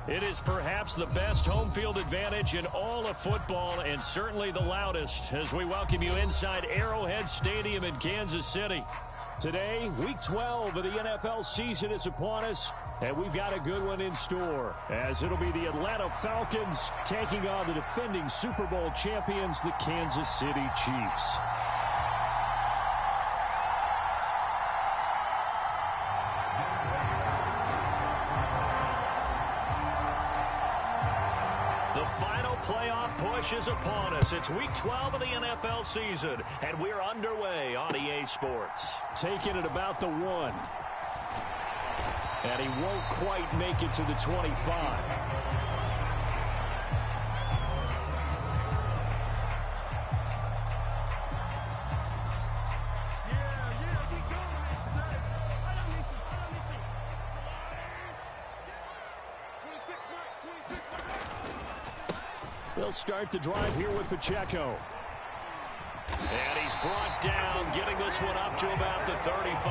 It is perhaps the best home field advantage in all of football and certainly the loudest as we welcome you inside Arrowhead Stadium in Kansas City. Today, Week 12 of the NFL season is upon us, and we've got a good one in store as it'll be the Atlanta Falcons taking on the defending Super Bowl champions, the Kansas City Chiefs. Playoff push is upon us. It's Week 12 of the NFL season, and we're underway on EA Sports. Taking it about the 1. And he won't quite make it to the 25. They'll start the drive here with Pacheco. And he's brought down, getting this one up to about the 35.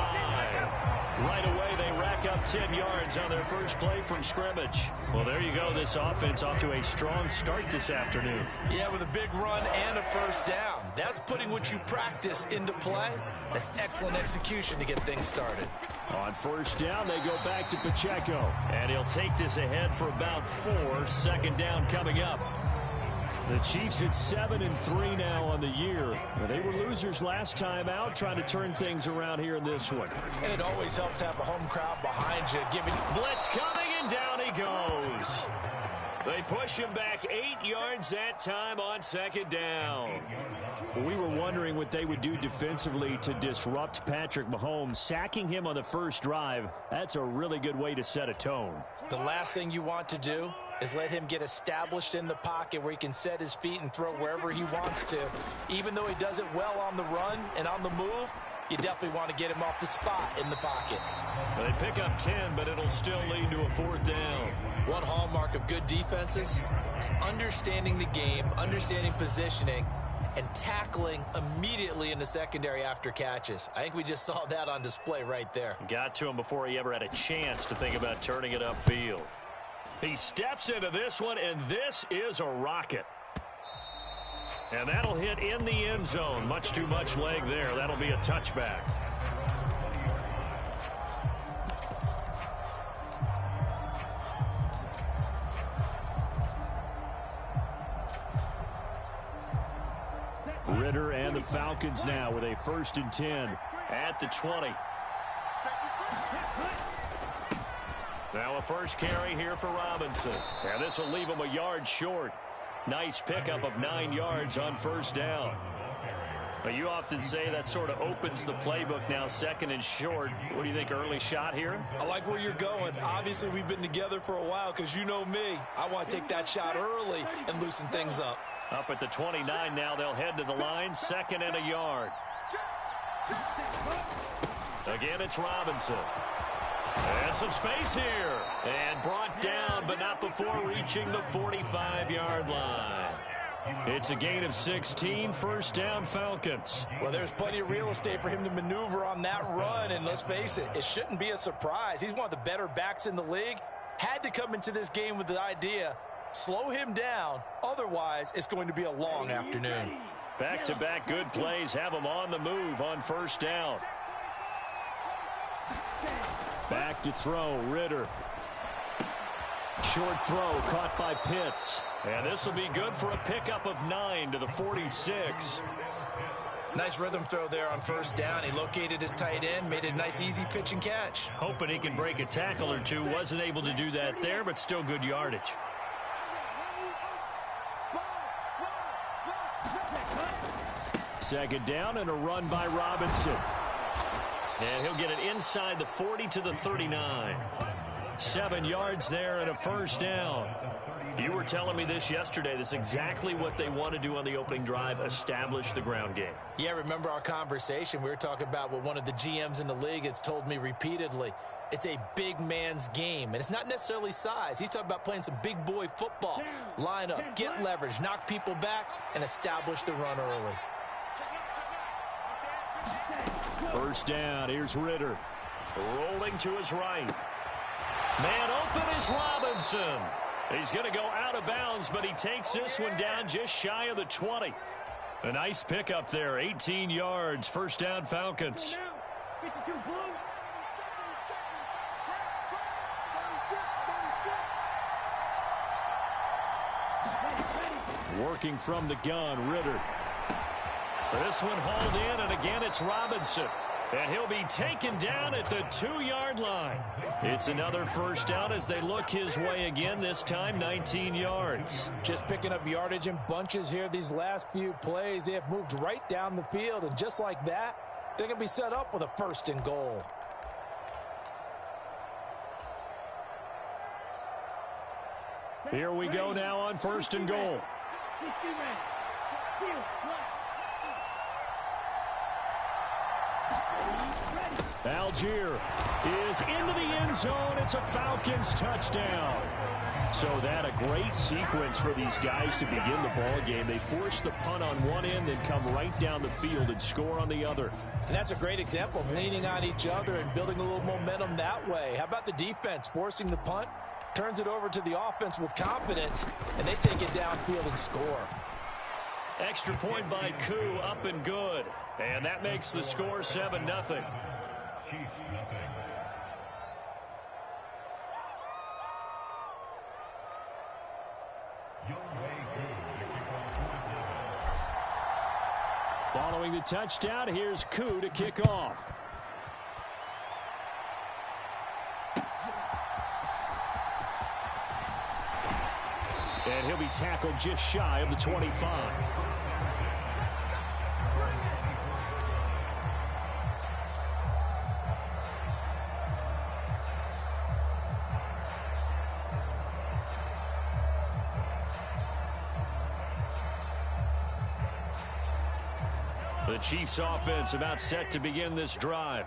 Right away, they rack up 10 yards on their first play from scrimmage. Well, there you go. This offense off to a strong start this afternoon. Yeah, with a big run and a first down. That's putting what you practice into play. That's excellent execution to get things started. On first down, they go back to Pacheco. And he'll take this ahead for about 4. Second down coming up. The Chiefs at 7-3 now on the year. They were losers last time out, trying to turn things around here in this one. And it always helps to have a home crowd behind you. Blitz coming, and down he goes. They push him back 8 yards that time on second down. We were wondering what they would do defensively to disrupt Patrick Mahomes. Sacking him on the first drive, that's a really good way to set a tone. The last thing you want to do is let him get established in the pocket where he can set his feet and throw wherever he wants to. Even though he does it well on the run and on the move, you definitely want to get him off the spot in the pocket. Well, they pick up 10, but it'll still lead to a fourth down. One hallmark of good defenses is understanding the game, understanding positioning, and tackling immediately in the secondary after catches. I think we just saw that on display right there. Got to him before he ever had a chance to think about turning it upfield. He steps into this one, and this is a rocket. And that'll hit in the end zone. Much too much leg there. That'll be a touchback. Ridder and the Falcons now with a 1st and 10 at the 20. Now a first carry here for Robinson. And this will leave him a yard short. Nice pickup of 9 yards on first down. But you often say that sort of opens the playbook now, 2nd and short. What do you think, early shot here? I like where you're going. Obviously, we've been together for a while because you know me. I want to take that shot early and loosen things up. Up at the 29 now, they'll head to the line, 2nd and a yard. Again, it's Robinson. And some space here. And brought down, but not before reaching the 45-yard line. It's a gain of 16, first down Falcons. Well, there's plenty of real estate for him to maneuver on that run, and let's face it, it shouldn't be a surprise. He's one of the better backs in the league. Had to come into this game with the idea, slow him down, otherwise it's going to be a long afternoon. Back-to-back good plays have him on the move on first down. Back to throw, Ridder. Short throw caught by Pitts. And this will be good for a pickup of 9 to the 46. Nice rhythm throw there on first down. He located his tight end, made a nice easy pitch and catch. Hoping he can break a tackle or two. Wasn't able to do that there, but still good yardage. Second down and a run by Robinson. And he'll get it inside the 40 to the 39. 7 yards there and a first down. You were telling me this yesterday. This is exactly what they want to do on the opening drive, establish the ground game. Yeah, remember our conversation. We were talking about what one of the GMs in the league has told me repeatedly. It's a big man's game, and it's not necessarily size. He's talking about playing some big boy football. Line up, get leverage, knock people back, and establish the run early. First down, here's Ridder. Rolling to his right. Man open is Robinson. He's going to go out of bounds, but he takes this one down just shy of the 20. A nice pickup there, 18 yards, first down Falcons. Working from the gun, Ritter. This one hauled in, and again it's Robinson. And he'll be taken down at the 2-yard line. It's another first down as they look his way again, this time 19 yards. Just picking up yardage in bunches here these last few plays. They have moved right down the field, and just like that, they're going to be set up with a 1st and goal. Here we go now on 1st and goal. Algier is into the end zone. It's a Falcons touchdown. So that a great sequence for these guys to begin the ball game. They force the punt on one end and come right down the field and score on the other. And that's a great example of leaning on each other and building a little momentum that way. How about the defense forcing the punt? Turns it over to the offense with confidence, and they take it downfield and score. Extra point by Koo, up and good. And that makes the score 7-0. Following the touchdown, here's Koo to kick off. And he'll be tackled just shy of the 25. The Chiefs offense about set to begin this drive.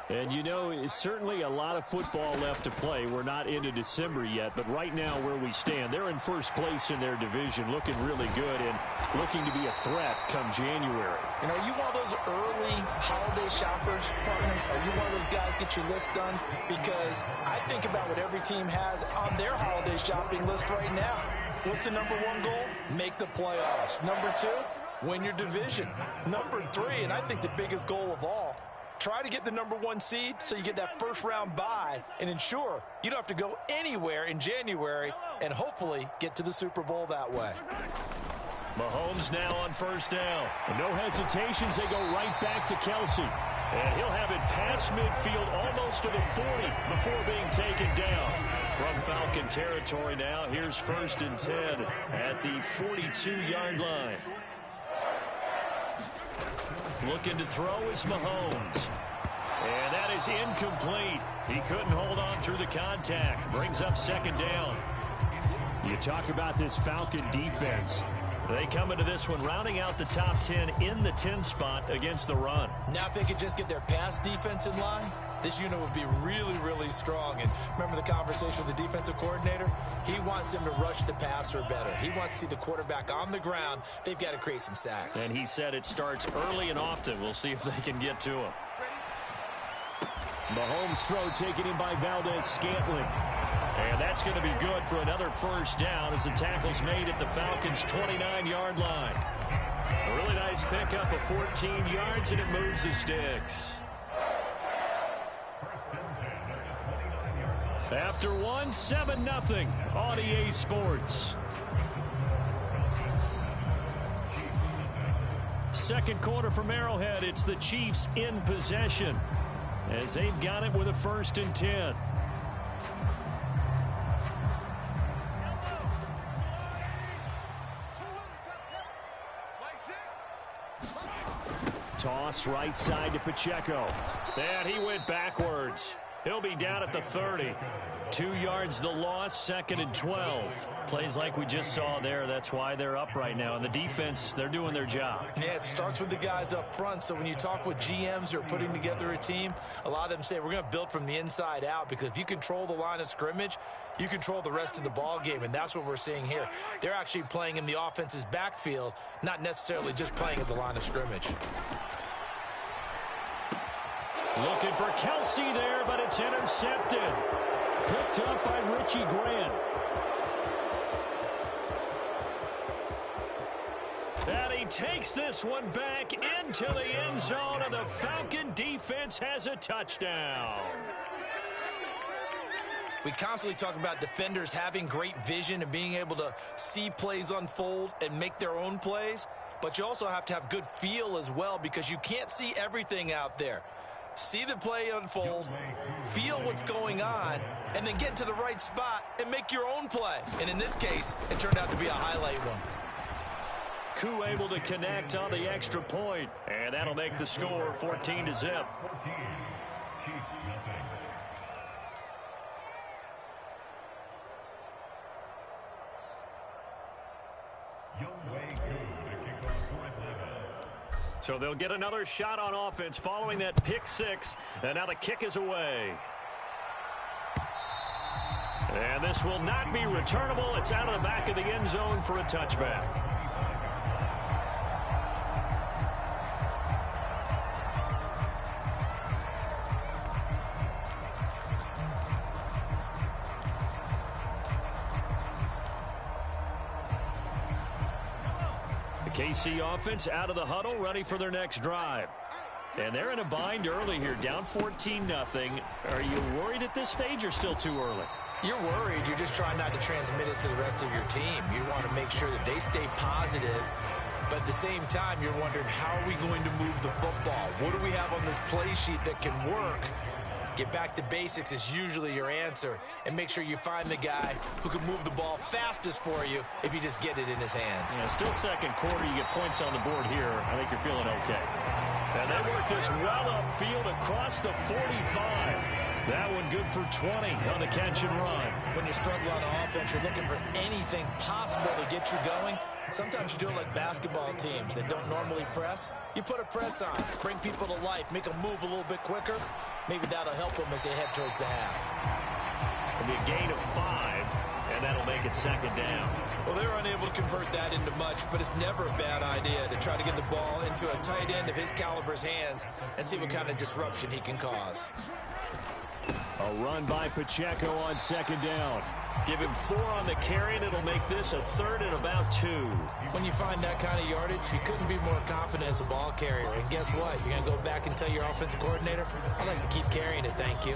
And you know, it's certainly a lot of football left to play. We're not into December yet, but right now where we stand, they're in first place in their division, looking really good and looking to be a threat come January. And are you one of those early holiday shoppers, partner? Are you one of those guys get your list done? Because I think about what every team has on their holiday shopping list right now. What's the number 1 goal? Make the playoffs. Number 2, win your division. Number 3, and I think the biggest goal of all, try to get the number 1 seed so you get that first-round bye and ensure you don't have to go anywhere in January and hopefully get to the Super Bowl that way. Mahomes now on first down. No hesitations, they go right back to Kelsey. And he'll have it past midfield almost to the 40 before being taken down. From Falcon territory now, here's 1st and 10 at the 42-yard line. Looking to throw is Mahomes. And that is incomplete. He couldn't hold on through the contact. Brings up 2nd down. You talk about this Falcon defense. They come into this one rounding out the top 10 in the 10 spot against the run. Now if they could just get their pass defense in line, this unit would be really, really strong. And remember the conversation with the defensive coordinator? He wants them to rush the passer better. He wants to see the quarterback on the ground. They've got to create some sacks. And he said it starts early and often. We'll see if they can get to him. Mahomes' throw taken in by Valdez-Scantling. And that's going to be good for another first down as the tackle's made at the Falcons' 29-yard line. A really nice pickup of 14 yards, and it moves the sticks. After 1, 7-0 on EA Sports. Second quarter from Arrowhead, it's the Chiefs in possession as they've got it with a 1st and 10. Toss right side to Pacheco. And he went backwards. He'll be down at the 30. 2 yards the loss, 2nd and 12. Plays like we just saw there. That's why they're up right now. And the defense, they're doing their job. Yeah, it starts with the guys up front. So when you talk with GMs who are putting together a team, a lot of them say we're going to build from the inside out, because if you control the line of scrimmage, you control the rest of the ball game, and that's what we're seeing here. They're actually playing in the offense's backfield, not necessarily just playing at the line of scrimmage. Looking for Kelsey there, but it's intercepted. Picked up by Richie Grant. And he takes this one back into the end zone, and the Falcon defense has a touchdown. We constantly talk about defenders having great vision and being able to see plays unfold and make their own plays, but you also have to have good feel as well because you can't see everything out there. See the play unfold, feel what's going on, and then get to the right spot and make your own play. And in this case, it turned out to be a highlight one. Koo able to connect on the extra point, and that'll make the score 14-0. So they'll get another shot on offense following that pick six, and now the kick is away. And this will not be returnable. It's out of the back of the end zone for a touchback. KC offense out of the huddle, ready for their next drive. And they're in a bind early here, down 14-0. Are you worried at this stage or still too early? You're worried. You're just trying not to transmit it to the rest of your team. You want to make sure that they stay positive, but at the same time, you're wondering, how are we going to move the football? What do we have on this play sheet that can work? Get back to basics is usually your answer, and make sure you find the guy who can move the ball fastest for you if you just get it in his hands. Yeah, still second quarter. You get points on the board here. I think you're feeling okay. And they work this well upfield across the 45. That one good for 20 on the catch and run. When you struggle on offense, you're looking for anything possible to get you going. Sometimes you do it like basketball teams that don't normally press. You put a press on, bring people to life, make them move a little bit quicker. Maybe that'll help them as they head towards the half. It'll be a gain of 5, and that'll make it second down. Well, they were unable to convert that into much, but it's never a bad idea to try to get the ball into a tight end of his caliber's hands and see what kind of disruption he can cause. A run by Pacheco on second down. Give him 4 on the carry, and it'll make this a third and about 2. When you find that kind of yardage, you couldn't be more confident as a ball carrier. And guess what? You're going to go back and tell your offensive coordinator, I'd like to keep carrying it, thank you.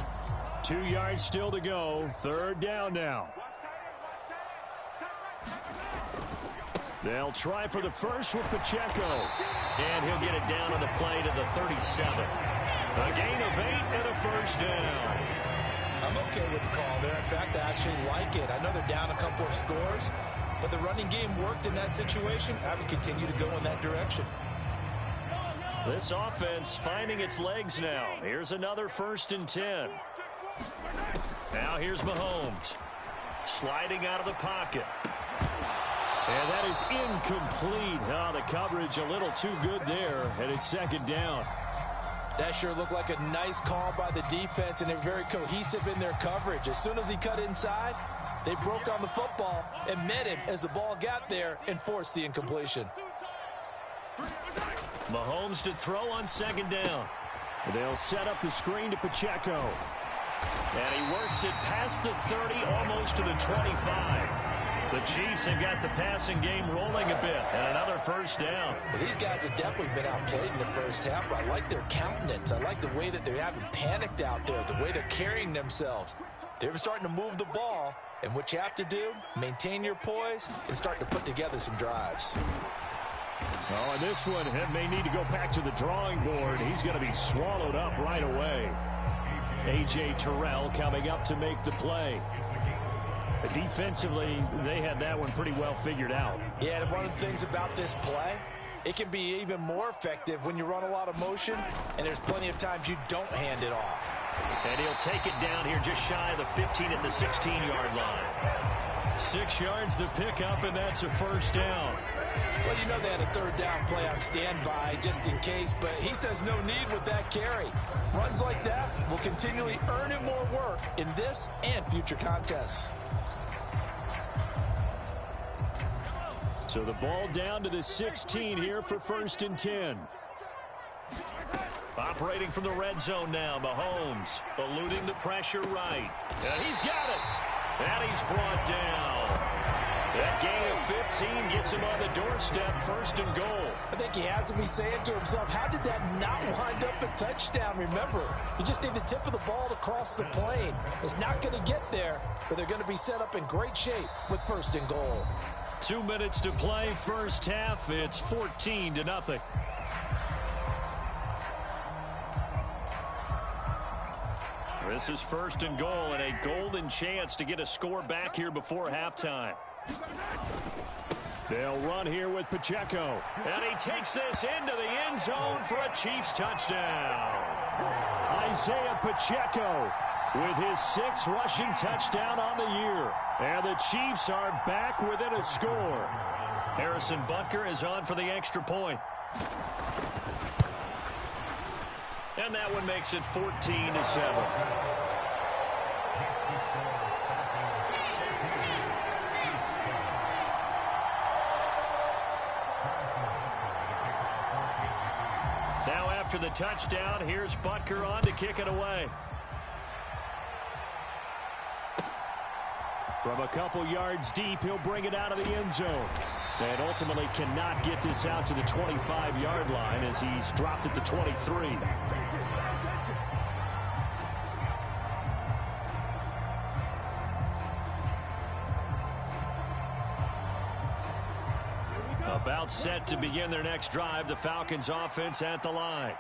2 yards still to go. Third down now. They'll try for the first with Pacheco. And he'll get it down on the play to the 37. A gain of 8 and a first down. I'm okay with the call there. In fact, I actually like it. I know they're down a couple of scores, but the running game worked in that situation. I would continue to go in that direction. This offense finding its legs now. Here's another 1st and 10. Now here's Mahomes. Sliding out of the pocket. And that is incomplete. Oh, the coverage a little too good there, and it's second down. That sure looked like a nice call by the defense, and they're very cohesive in their coverage. As soon as he cut inside, they broke on the football and met him as the ball got there and forced the incompletion. Mahomes to throw on second down. They'll set up the screen to Pacheco. And he works it past the 30, almost to the 25. The Chiefs have got the passing game rolling a bit, and another first down. Well, these guys have definitely been outplayed in the first half. I like their countenance. I like the way that they haven't panicked out there, the way they're carrying themselves. They're starting to move the ball, and what you have to do, maintain your poise and start to put together some drives. Oh, and this one may need to go back to the drawing board. He's going to be swallowed up right away. A.J. Terrell coming up to make the play. Defensively, they had that one pretty well figured out. Yeah, and one of the things about this play, it can be even more effective when you run a lot of motion, and there's plenty of times you don't hand it off. And he'll take it down here just shy of the 15 at the 16-yard line. 6 yards the pickup, and that's a first down. Well, you know they had a third down play on standby just in case, but he says no need with that carry. Runs like that will continually earn him more work in this and future contests. So the ball down to the 16 here for 1st and 10. Operating from the red zone now, Mahomes eluding the pressure right. And he's got it. And he's brought down. That gain of 15 gets him on the doorstep, 1st and goal. I think he has to be saying to himself, how did that not wind up a touchdown? Remember, you just need the tip of the ball to cross the plane. It's not going to get there, but they're going to be set up in great shape with 1st and goal. 2 minutes to play, first half. It's 14-0. This is 1st and goal and a golden chance to get a score back here before halftime. They'll run here with Pacheco. And he takes this into the end zone for a Chiefs touchdown. Isaiah Pacheco with his 6th rushing touchdown on the year. And the Chiefs are back within a score. Harrison Butker is on for the extra point. And that one makes it 14-7. Now after the touchdown, here's Butker on to kick it away. From a couple yards deep, he'll bring it out of the end zone. And ultimately cannot get this out to the 25-yard line as he's dropped it to 23. About set to begin their next drive, the Falcons offense at the line.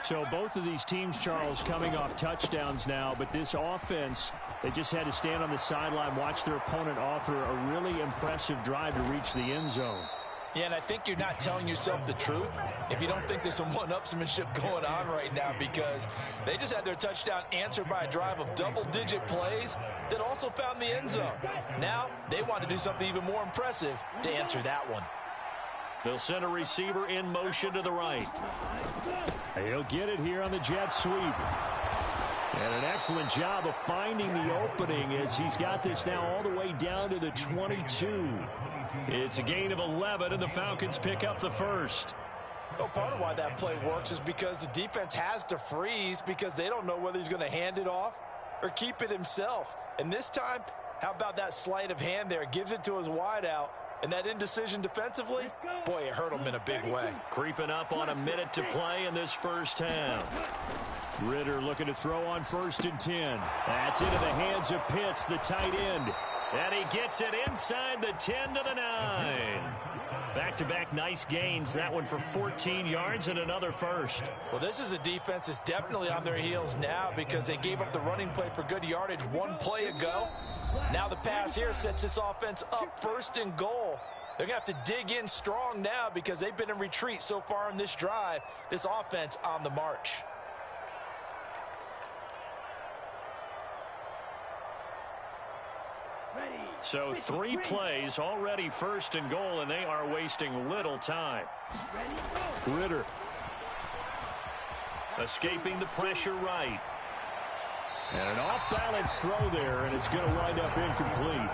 So both of these teams, Charles, coming off touchdowns now, but this offense, they just had to stand on the sideline, watch their opponent offer a really impressive drive to reach the end zone. Yeah, and I think you're not telling yourself the truth if you don't think there's some one-upsmanship going on right now, because they just had their touchdown answered by a drive of double-digit plays that also found the end zone. Now they want to do something even more impressive to answer that one. They'll send a receiver in motion to the right. He'll get it here on the jet sweep. And an excellent job of finding the opening as he's got this now all the way down to the 22. It's a gain of 11, and the Falcons pick up the first. Well, part of why that play works is because the defense has to freeze because they don't know whether he's going to hand it off or keep it himself. And this time, how about that sleight of hand there? Gives it to his wideout. And that indecision defensively, boy, it hurt him in a big way. Creeping up on a minute to play in this first half. Ridder looking to throw on 1st and 10. That's into the hands of Pitts, the tight end. And he gets it inside the 10 to the 9. Back-to-back nice gains. That one for 14 yards and another first. Well, this is a defense that's definitely on their heels now because they gave up the running play for good yardage one play ago. Now the pass here sets this offense up 1st and goal. They're going to have to dig in strong now because they've been in retreat so far in this drive. This offense on the march. So 3 plays already 1st and goal, and they are wasting little time. Ridder escaping the pressure right. And an off-balance throw there, and it's going to wind up incomplete.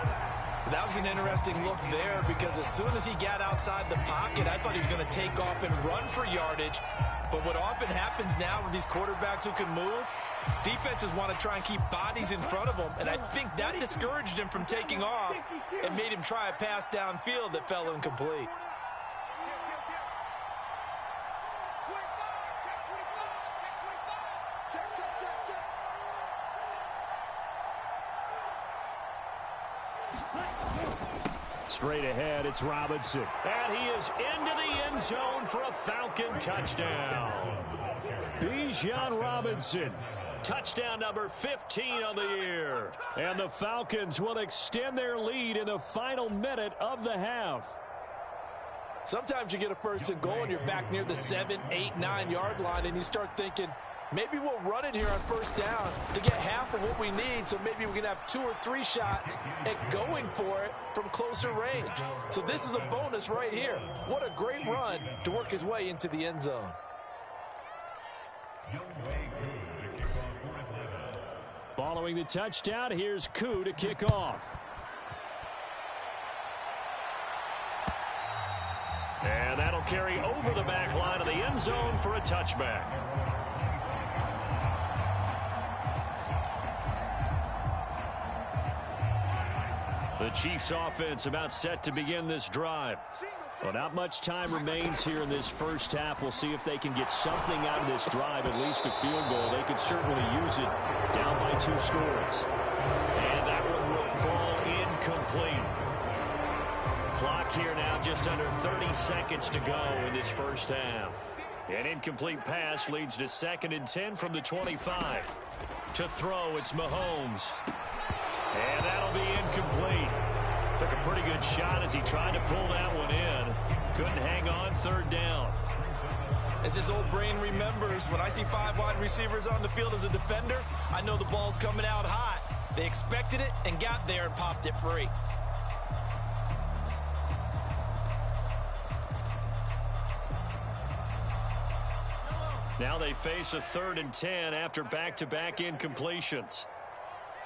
That was an interesting look there because as soon as he got outside the pocket, I thought he was going to take off and run for yardage. But what often happens now with these quarterbacks who can move, defenses want to try and keep bodies in front of them, and I think that discouraged him from taking off and made him try a pass downfield that fell incomplete. Straight ahead, it's Robinson. And he is into the end zone for a Falcon touchdown. Bijan Robinson, touchdown number 15 on the year. And the Falcons will extend their lead in the final minute of the half. Sometimes you get a 1st and goal and you're back near the 7, 8, 9-yard line and you start thinking, maybe we'll run it here on 1st down to get half of what we need, so maybe we can have 2 or 3 shots at going for it from closer range. So this is a bonus right here. What a great run to work his way into the end zone. Following the touchdown, here's Koo to kick off. And that'll carry over the back line of the end zone for a touchback. The Chiefs offense about set to begin this drive. Well, not much time remains here in this first half. We'll see if they can get something out of this drive, at least a field goal. They could certainly use it down by 2 scores. And that one will fall incomplete. Clock here now just under 30 seconds to go in this first half. An incomplete pass leads to 2nd and 10 from the 25. To throw, it's Mahomes. And that'll be incomplete. Took a pretty good shot as he tried to pull that one in. Couldn't hang on, 3rd down. As his old brain remembers, when I see 5 wide receivers on the field as a defender, I know the ball's coming out hot. They expected it and got there and popped it free. Now they face a 3rd and 10 after back-to-back incompletions.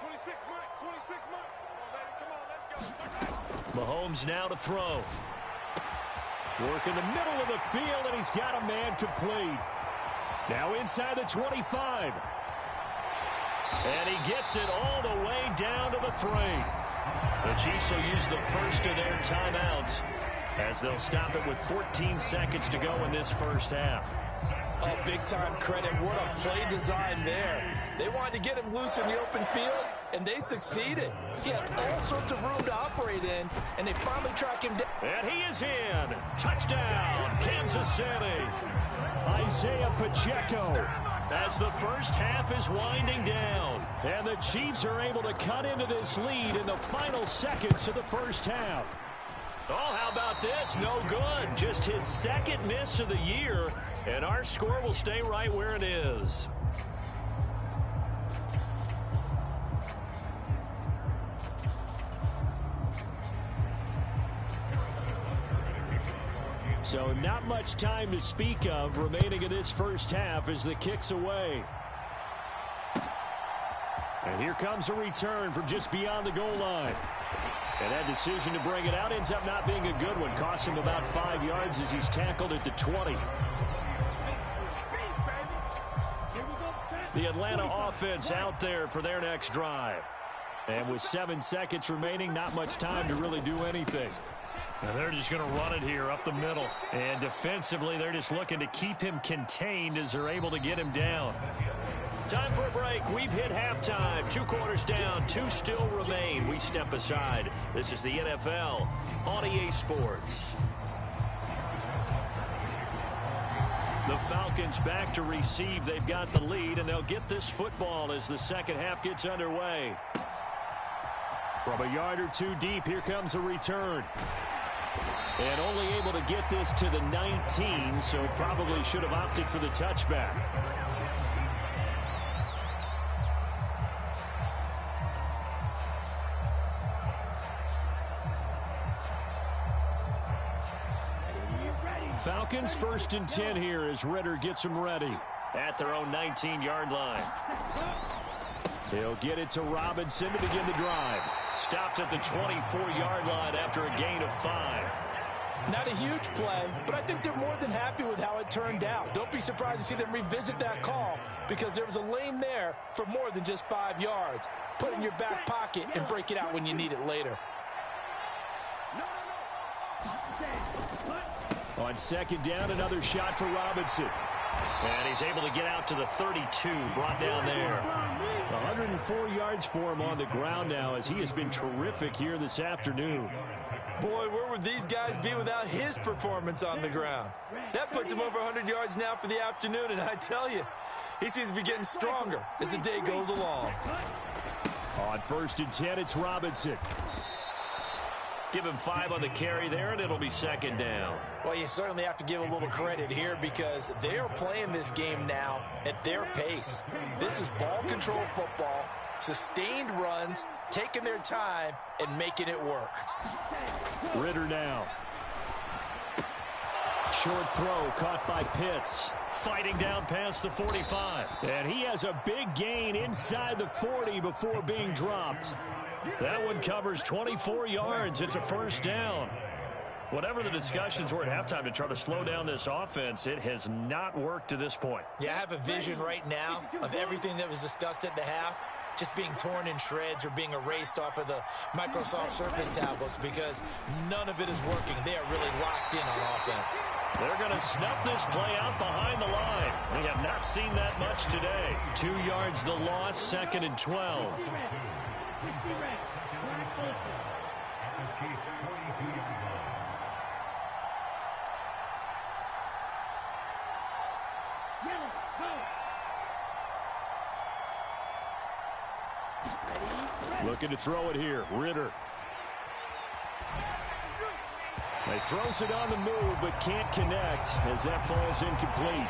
26 Mike. Come on, let's go. Mahomes now to throw. Work in the middle of the field, and he's got a man complete. Now inside the 25. And he gets it all the way down to the 3. The Chiefs will use the first of their timeouts as they'll stop it with 14 seconds to go in this first half. Oh, big-time credit. What a play design there. They wanted to get him loose in the open field, and they succeeded. He had all sorts of room to operate in, and they finally track him down. And he is in. Touchdown, Kansas City. Isaiah Pacheco. As the first half is winding down. And the Chiefs are able to cut into this lead in the final seconds of the first half. Oh, how about this? No good. Just his 2nd miss of the year. And our score will stay right where it is. So not much time to speak of remaining in this first half as the kick's away. And here comes a return from just beyond the goal line. And that decision to bring it out ends up not being a good one. Costs him about 5 yards as he's tackled at the 20. The Atlanta offense out there for their next drive. And with 7 seconds remaining, not much time to really do anything. And they're just going to run it here up the middle. And defensively, they're just looking to keep him contained as they're able to get him down. Time for a break. We've hit halftime. 2 quarters down. 2 still remain. We step aside. This is the NFL on EA Sports. The Falcons back to receive. They've got the lead, and they'll get this football as the second half gets underway. From a yard or 2 deep, here comes a return. And only able to get this to the 19, so probably should have opted for the touchback. Falcons 1st and 10 here as Ritter gets them ready at their own 19-yard line. He'll get it to Robinson to begin the drive. Stopped at the 24-yard line after a gain of 5. Not a huge play, but I think they're more than happy with how it turned out. Don't be surprised to see them revisit that call because there was a lane there for more than just 5 yards. Put it in your back pocket and break it out when you need it later. On 2nd down, another shot for Robinson. And he's able to get out to the 32, brought down there. 104 yards for him on the ground now as he has been terrific here this afternoon. Boy, where would these guys be without his performance on the ground? That puts him over 100 yards now for the afternoon, and I tell you, he seems to be getting stronger as the day goes along. On 1st and 10, it's Robinson. Give him 5 on the carry there, and it'll be 2nd down. Well, you certainly have to give a little credit here because they are playing this game now at their pace. This is ball control football, sustained runs, taking their time, and making it work. Ritter now. Short throw caught by Pitts. Fighting down past the 45. And he has a big gain inside the 40 before being dropped. That one covers 24 yards. It's a 1st down. Whatever the discussions were at halftime to try to slow down this offense, it has not worked to this point. Yeah, I have a vision right now of everything that was discussed at the half. just being torn in shreds or being erased off of the Microsoft Surface tablets because none of it is working. They are really locked in on offense. They're going to snuff this play out behind the line. We have not seen that much today. 2 yards the loss, 2nd and 12. Looking to throw it here. Ritter. He throws it on the move, but can't connect as that falls incomplete.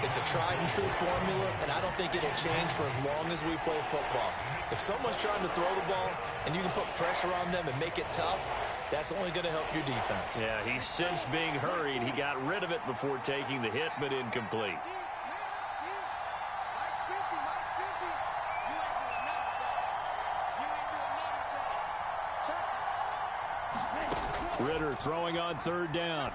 It's a tried and true formula, and I don't think it'll change for as long as we play football. If someone's trying to throw the ball and you can put pressure on them and make it tough, that's only going to help your defense. Yeah, he's since being hurried. He got rid of it before taking the hit, but incomplete. Ritter throwing on 3rd down.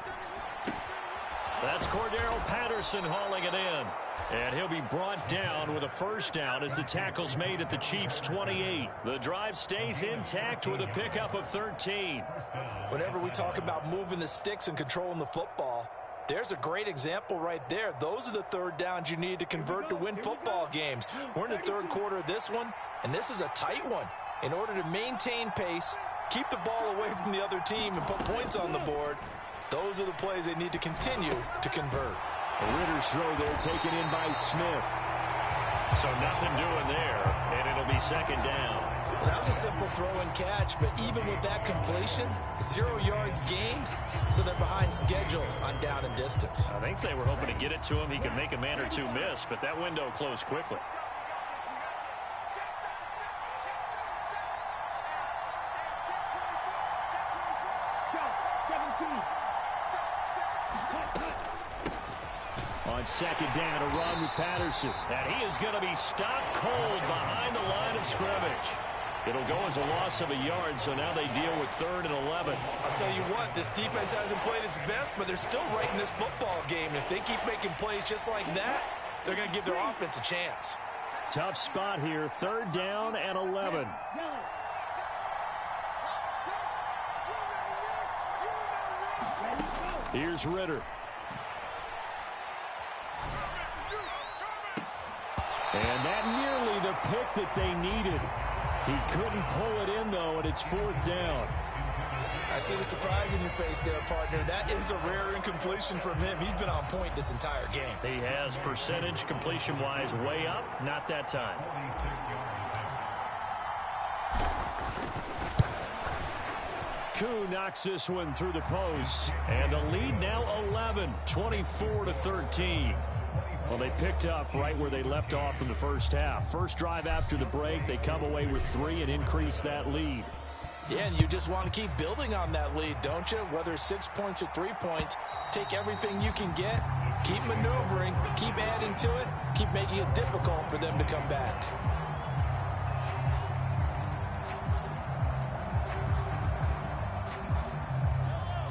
That's Cordero Patterson hauling it in. And he'll be brought down with a 1st down as the tackle's made at the Chiefs' 28. The drive stays intact with a pickup of 13. Whenever we talk about moving the sticks and controlling the football, there's a great example right there. Those are the 3rd downs you need to convert to win football games. We're in the 3rd quarter of this one, and this is a tight one. In order to maintain pace, keep the ball away from the other team and put points on the board, those are the plays they need to continue to convert. A Ritter's throw there taken in by Smith. So nothing doing there, and it'll be 2nd down. Well, that was a simple throw and catch, but even with that completion, 0 yards gained, so they're behind schedule on down and distance. I think they were hoping to get it to him. He could make a man or two miss, but that window closed quickly. On 2nd down, a run with Patterson. And he is going to be stopped cold behind the line of scrimmage. It'll go as a loss of a yard, so now they deal with 3rd and 11. I'll tell you what, this defense hasn't played its best, but they're still right in this football game. And if they keep making plays just like that, they're going to give their offense a chance. Tough spot here, 3rd down and 11. Here's Ritter. And that nearly the pick that they needed. He couldn't pull it in, though, and it's 4th down. I see the surprise in your face there, partner. That is a rare incompletion from him. He's been on point this entire game. He has percentage completion-wise way up. Not that time. Koo knocks this one through the post. And the lead now 11, 24-13. Well, they picked up right where they left off in the first half. First drive after the break, they come away with 3 and increase that lead. Yeah, and you just want to keep building on that lead, don't you? Whether it's 6 points or 3 points, take everything you can get, keep maneuvering, keep adding to it, keep making it difficult for them to come back.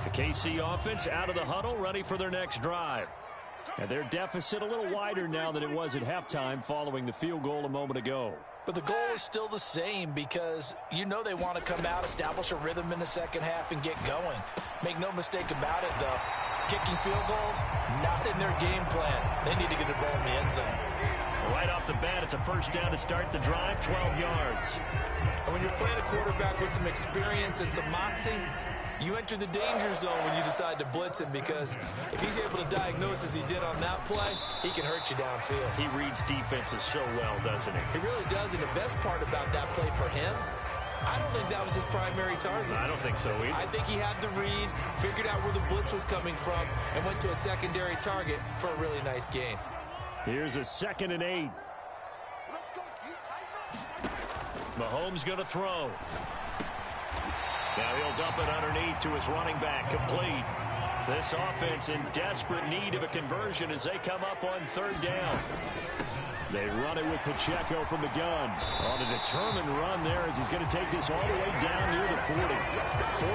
The KC offense out of the huddle, ready for their next drive. And their deficit a little wider now than it was at halftime following the field goal a moment ago. But the goal is still the same because you know they want to come out, establish a rhythm in the second half, and get going. Make no mistake about it, though. Kicking field goals, not in their game plan. They need to get the ball in the end zone. Right off the bat, it's a 1st down to start the drive, 12 yards. And when you're playing a quarterback with some experience and some moxie, you enter the danger zone when you decide to blitz him because if he's able to diagnose as he did on that play, he can hurt you downfield. He reads defenses so well, doesn't he? He really does, and the best part about that play for him, I don't think that was his primary target. I don't think so either. I think he had the read, figured out where the blitz was coming from, and went to a secondary target for a really nice gain. Here's a 2nd and 8. Mahomes going to throw. Now he'll dump it underneath to his running back, complete. This offense in desperate need of a conversion as they come up on 3rd down. They run it with Pacheco from the gun. On a determined run there as he's going to take this all the way down near the 40.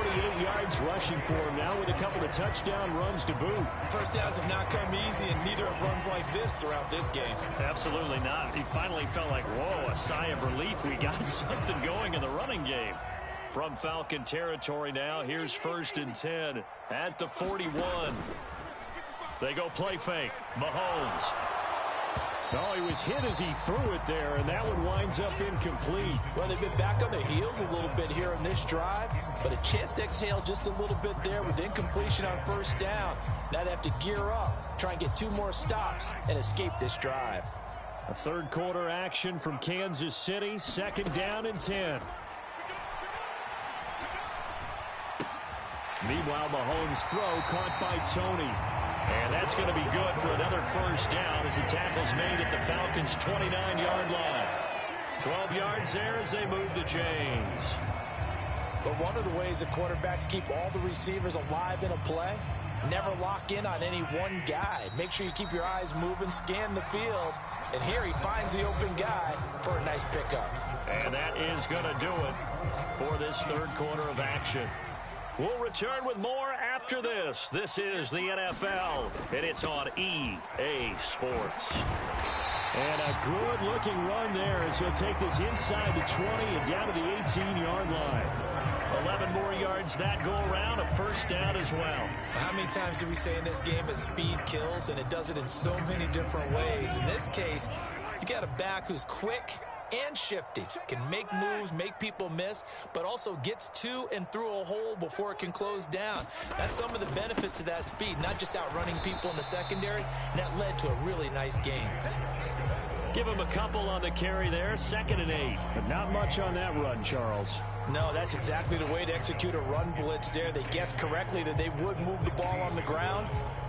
48 yards rushing for him now with a couple of touchdown runs to boot. First downs have not come easy, and neither have runs like this throughout this game. Absolutely not. He finally felt like, whoa, a sigh of relief. We got something going in the running game. From Falcon territory now, here's 1st and 10 at the 41. They go play fake. Mahomes. Oh, he was hit as he threw it there, and that one winds up incomplete. Well, they've been back on their heels a little bit here in this drive, but a chance to exhale just a little bit there with incompletion on 1st down. Now they have to gear up, try and get 2 more stops, and escape this drive. A 3rd quarter action from Kansas City, 2nd down and 10. Meanwhile, Mahomes' throw caught by Tony. And that's going to be good for another 1st down as the tackle's made at the Falcons' 29-yard line. 12 yards there as they move the chains. But one of the ways the quarterbacks keep all the receivers alive in a play, never lock in on any one guy. Make sure you keep your eyes moving, scan the field. And here he finds the open guy for a nice pickup. And that is going to do it for this 3rd quarter of action. We'll return with more after this. This is the NFL, and it's on EA Sports. And a good-looking run there as he'll take this inside the 20 and down to the 18-yard line. 11 more yards that go around, a 1st down as well. How many times do we say in this game that speed kills, and it does it in so many different ways? In this case, you got a back who's quick and shifty, can make moves, make people miss, but also gets to and through a hole before it can close down. That's some of the benefits of that speed, not just outrunning people in the secondary, and that led to a really nice game. Give him a couple on the carry there, 2nd and 8. But not much on that run, Charles. No, that's exactly the way to execute a run blitz there. They guessed correctly that they would move the ball on the ground,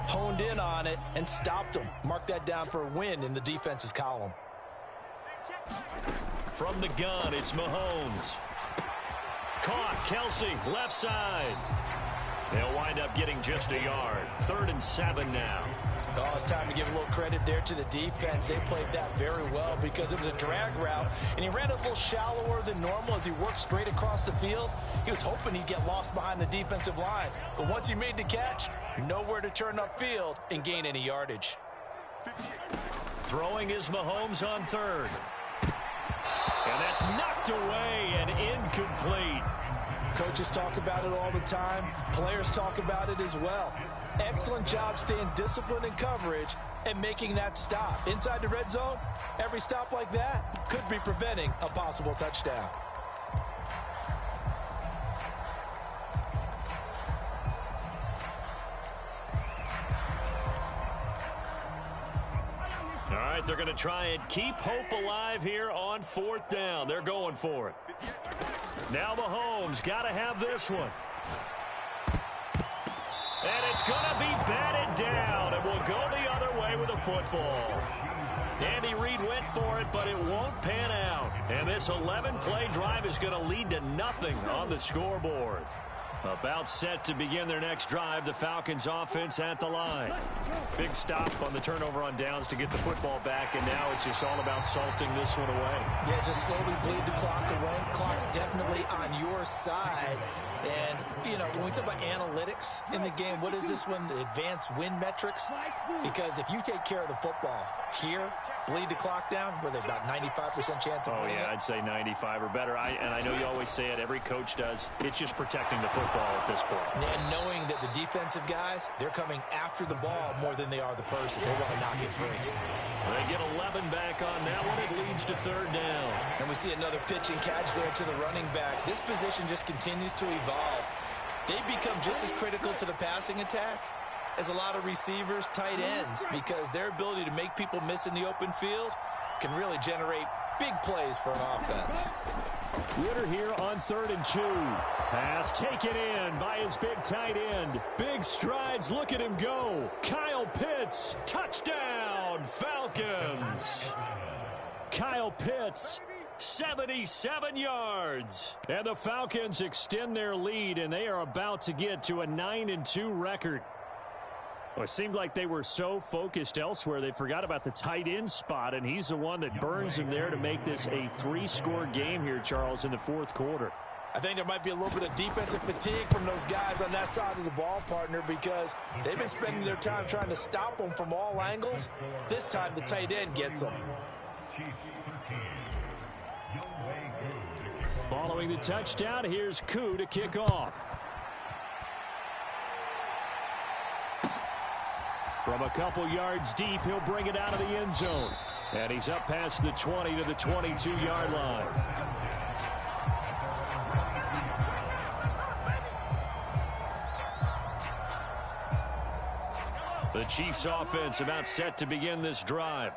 honed in on it, and stopped them. Mark that down for a win in the defense's column. From the gun, it's Mahomes. Caught, Kelsey, left side. They'll wind up getting just a yard. 3rd and 7 now. Oh, it's time to give a little credit there to the defense. They played that very well because it was a drag route, and he ran a little shallower than normal as he worked straight across the field. He was hoping he'd get lost behind the defensive line, but once he made the catch, nowhere to turn upfield and gain any yardage. Throwing is Mahomes on 3rd. And that's knocked away and incomplete. Coaches talk about it all the time. Players talk about it as well. Excellent job staying disciplined in coverage and making that stop. Inside the red zone, every stop like that could be preventing a possible touchdown. All right, they're going to try and keep hope alive here on 4th down. They're going for it. Now Mahomes got to have this one. And it's going to be batted down, and we'll go the other way with the football. Andy Reid went for it, but it won't pan out. And this 11-play drive is going to lead to nothing on the scoreboard. About set to begin their next drive, the Falcons offense at the line. Big stop on the turnover on downs to get the football back, and now it's just all about salting this one away. Yeah, just slowly bleed the clock away. Clock's definitely on your side. And, you know, when we talk about analytics in the game, what is this one? Advanced win metrics? Because if you take care of the football here, bleed the clock down, where there's about 95% chance of winning. Oh, yeah, I'd say 95 or better. And I know you always say it, every coach does. It's just protecting the football at this point. And knowing that the defensive guys, they're coming after the ball more than they are the person. They want to knock it free. They get 11 back on that one. It leads to 3rd down. And we see another pitch and catch there to the running back. This position just continues to evolve. They become just as critical to the passing attack as a lot of receivers, tight ends, because their ability to make people miss in the open field can really generate big plays for an offense. Ritter here on 3rd and 2. Pass taken in by his big tight end. Big strides. Look at him go. Kyle Pitts. Touchdown, Falcons. Kyle Pitts, 77 yards. And the Falcons extend their lead, and they are about to get to a 9-2 record. Well, it seemed like they were so focused elsewhere they forgot about the tight end spot, and he's the one that burns him there to make this a 3-score game here, Charles, in the fourth quarter. I think there might be a little bit of defensive fatigue from those guys on that side of the ball, partner, because they've been spending their time trying to stop them from all angles. This time the tight end gets them. Following the touchdown, here's Koo to kick off. From a couple yards deep, he'll bring it out of the end zone. And he's up past the 20 to the 22-yard line. The Chiefs offense about set to begin this drive.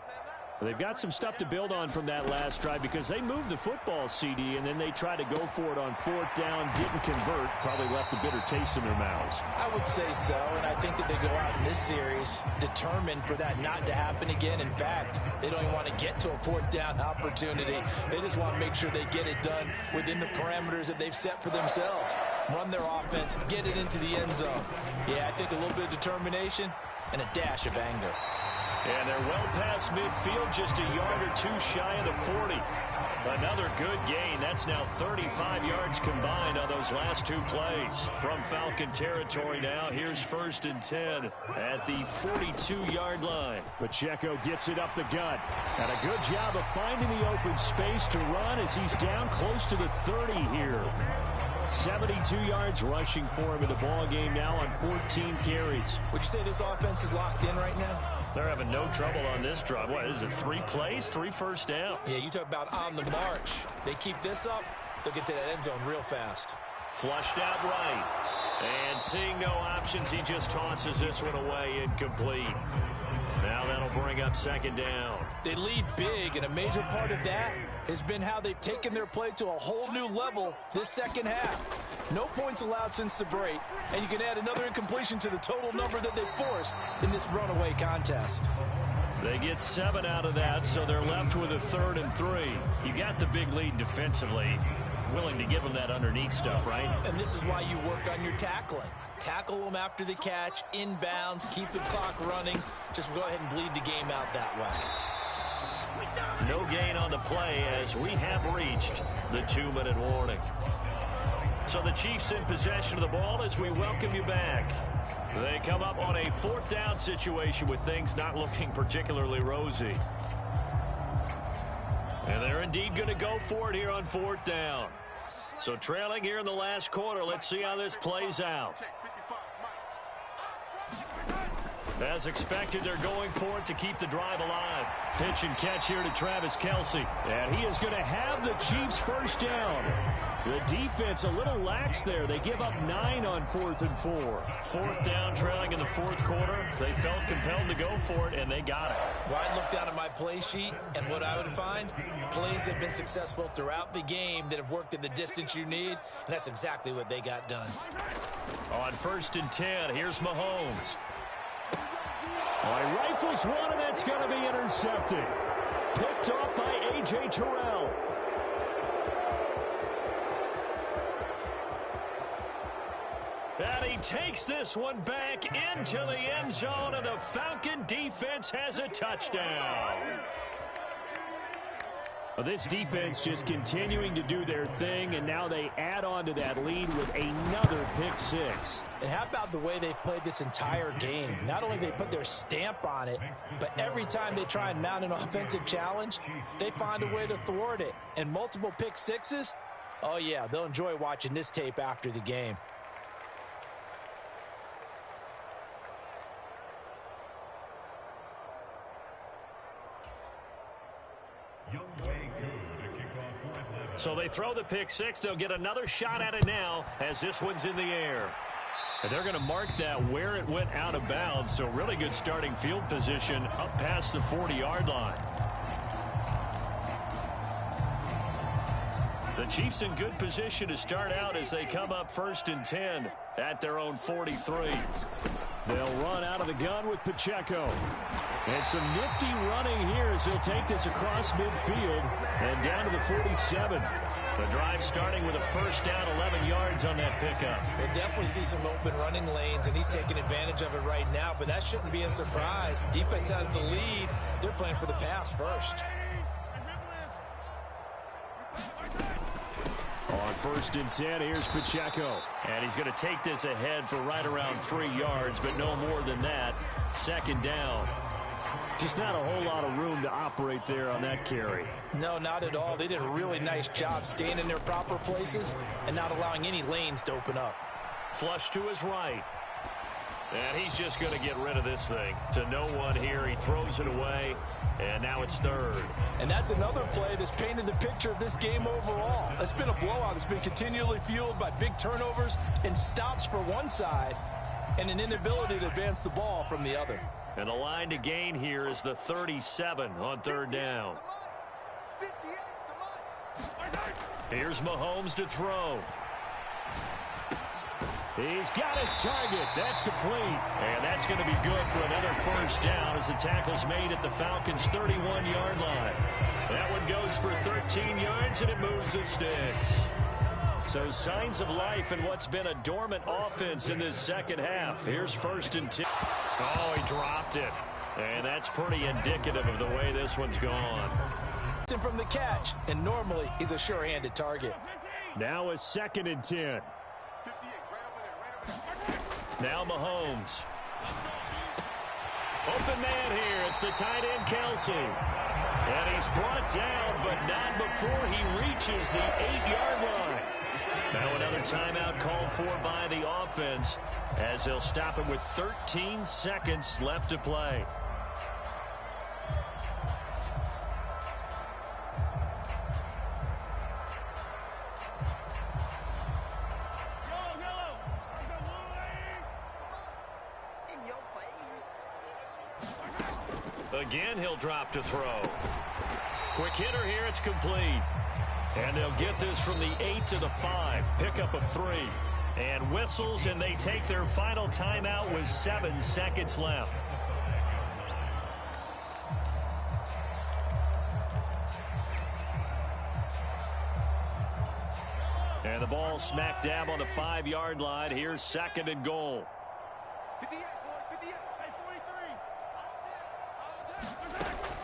They've got some stuff to build on from that last drive because they moved the football, CD, and then they tried to go for it on fourth down, didn't convert, probably left a bitter taste in their mouths. I would say so, and I think that they go out in this series determined for that not to happen again. In fact, they don't even want to get to a fourth down opportunity. They just want to make sure they get it done within the parameters that they've set for themselves. Run their offense, get it into the end zone. Yeah, I think a little bit of determination and a dash of anger. And they're well past midfield, just a yard or two shy of the 40. Another good gain. That's now 35 yards combined on those last two plays. From Falcon territory now, here's 1st and 10 at the 42-yard line. Pacheco gets it up the gut. And a good job of finding the open space to run as he's down close to the 30 here. 72 yards rushing for him in the ball game now on 14 carries. Would you say this offense is locked in right now? They're having no trouble on this drive. What is it, 3 plays, 3 first downs? Yeah, you talk about on the march. They keep this up, they'll get to that end zone real fast. Flushed out right. And seeing no options, he just tosses this one away incomplete. Now that'll bring up 2nd down. They lead big, and a major part of that has been how they've taken their play to a whole new level this second half. No points allowed since the break, and you can add another incompletion to the total number that they've forced in this runaway contest. They get 7 out of that, so they're left with a 3rd and 3. You got the big lead defensively. Willing to give them that underneath stuff, right? And this is why you work on your tackling. Tackle them after the catch, inbounds, keep the clock running. Just go ahead and bleed the game out that way. No gain on the play as we have reached the 2-minute warning. So the Chiefs in possession of the ball as we welcome you back. They come up on a 4th down situation with things not looking particularly rosy. And they're indeed going to go for it here on 4th down. So trailing here in the last quarter, let's see how this plays out. As expected, they're going for it to keep the drive alive. Pitch and catch here to Travis Kelce. And he is going to have the Chiefs first down. The defense a little lax there. They give up 9 on 4th and 4. 4th down, trailing in the 4th quarter. They felt compelled to go for it, and they got it. Well, I'd look down at my play sheet, and what I would find, plays have been successful throughout the game that have worked at the distance you need, and that's exactly what they got done. On 1st and 10, here's Mahomes. He rifles one, and that's going to be intercepted. Picked off by A.J. Terrell. And he takes this one back into the end zone, and the Falcon defense has a touchdown. Well, this defense just continuing to do their thing, and now they add on to that lead with another pick 6. And how about the way they've played this entire game? Not only they put their stamp on it, but every time they try and mount an offensive challenge, they find a way to thwart it. And multiple pick 6s, oh yeah, they'll enjoy watching this tape after the game. So they throw the pick 6. They'll get another shot at it now as this one's in the air. And they're going to mark that where it went out of bounds. So really good starting field position up past the 40-yard line. The Chiefs in good position to start out as they come up 1st and 10 at their own 43. They'll run out of the gun with Pacheco. And some nifty running here as he'll take this across midfield and down to the 47. The drive starting with a first down, 11 yards on that pickup. We'll definitely see some open running lanes, and he's taking advantage of it right now, but that shouldn't be a surprise. Defense has the lead. They're playing for the pass first. On 1st and 10, here's Pacheco. And he's going to take this ahead for right around 3 yards, but no more than that. 2nd down. Just not a whole lot of room to operate there on that carry. No, not at all. They did a really nice job staying in their proper places and not allowing any lanes to open up. Flush to his right. And he's just going to get rid of this thing. To no one here. He throws it away. And now it's 3rd. And that's another play that's painted the picture of this game overall. It's been a blowout. It's been continually fueled by big turnovers and stops for one side and an inability to advance the ball from the other. And the line to gain here is the 37 on 3rd down. Here's Mahomes to throw. He's got his target. That's complete. And that's going to be good for another first down as the tackle's made at the Falcons' 31-yard line. That one goes for 13 yards, and it moves the sticks. So signs of life in what's been a dormant offense in this second half. Here's 1st and 10. Oh, he dropped it. And that's pretty indicative of the way this one's gone. From the catch, and normally he's a sure-handed target. Now a 2nd and 10. Now Mahomes. Open man here. It's the tight end, Kelce. And he's brought down, but not before he reaches the 8-yard line. Now another timeout called for by the offense as they'll stop it with 13 seconds left to play. Again, he'll drop to throw. Quick hitter here, it's complete. And they'll get this from the 8 to the 5. Pickup of 3. And whistles, and they take their final timeout with 7 seconds left. And the ball smack dab on the 5-yard line. Here's 2nd and goal.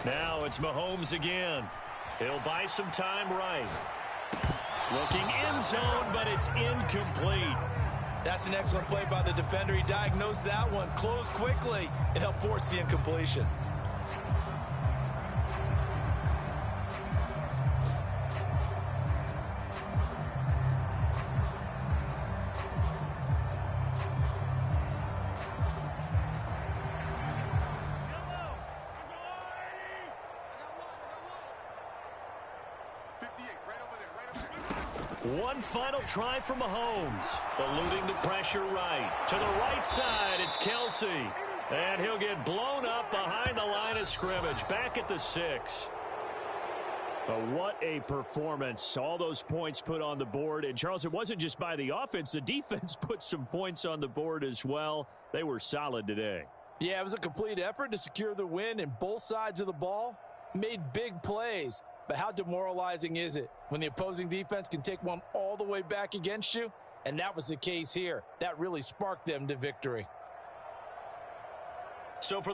Now it's Mahomes again. He'll buy some time right. Looking end zone, but it's incomplete. That's an excellent play by the defender. He diagnosed that one, closed quickly, and helped force the incompletion. One final try for Mahomes. Eluding the pressure right. To the right side, it's Kelce. And he'll get blown up behind the line of scrimmage. Back at the 6. But what a performance. All those points put on the board. And, Charles, it wasn't just by the offense. The defense put some points on the board as well. They were solid today. Yeah, it was a complete effort to secure the win, and both sides of the ball made big plays. But how demoralizing is it when the opposing defense can take one all the way back against you? And that was the case here. That really sparked them to victory. So for the